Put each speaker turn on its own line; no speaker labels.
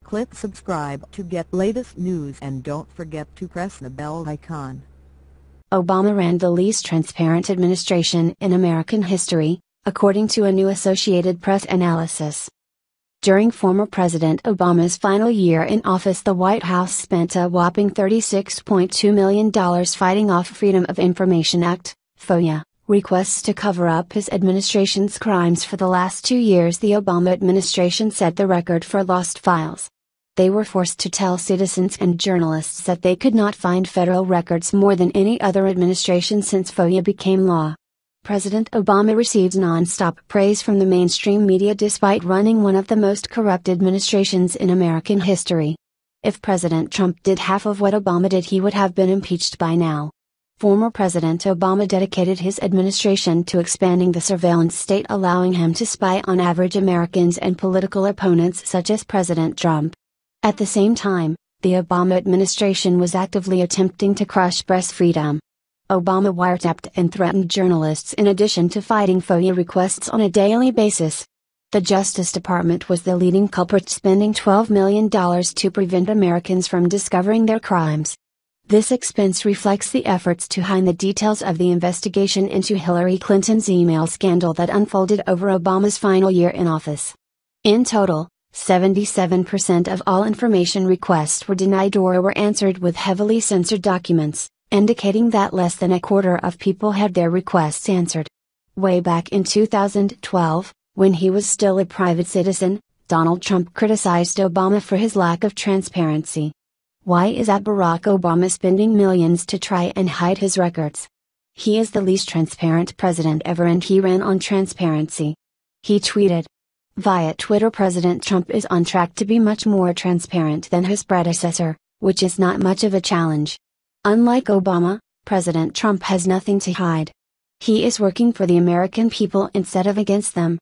Click subscribe to get latest news and don't forget to press the bell icon.
Obama ran the least transparent administration in American history, according to a new Associated Press analysis. During former President Obama's final year in office, the White House spent a whopping $36.2 million fighting off Freedom of Information Act, FOIA, requests to cover up his administration's crimes. For the last 2 years, the Obama administration set the record for lost files. They were forced to tell citizens and journalists that they could not find federal records more than any other administration since FOIA became law. President Obama received non-stop praise from the mainstream media despite running one of the most corrupt administrations in American history. If President Trump did half of what Obama did, he would have been impeached by now. Former President Obama dedicated his administration to expanding the surveillance state, allowing him to spy on average Americans and political opponents such as President Trump. At the same time, the Obama administration was actively attempting to crush press freedom. Obama wiretapped and threatened journalists in addition to fighting FOIA requests on a daily basis. The Justice Department was the leading culprit, spending $12 million to prevent Americans from discovering their crimes. This expense reflects the efforts to hide the details of the investigation into Hillary Clinton's email scandal that unfolded over Obama's final year in office. In total, 77% of all information requests were denied or were answered with heavily censored documents, indicating that less than a quarter of people had their requests answered. Way back in 2012, when he was still a private citizen, Donald Trump criticized Obama for his lack of transparency. Why is that Barack Obama spending millions to try and hide his records? He is the least transparent president ever, and he ran on transparency. He tweeted. Via Twitter, President Trump is on track to be much more transparent than his predecessor, which is not much of a challenge. Unlike Obama, President Trump has nothing to hide. He is working for the American people instead of against them.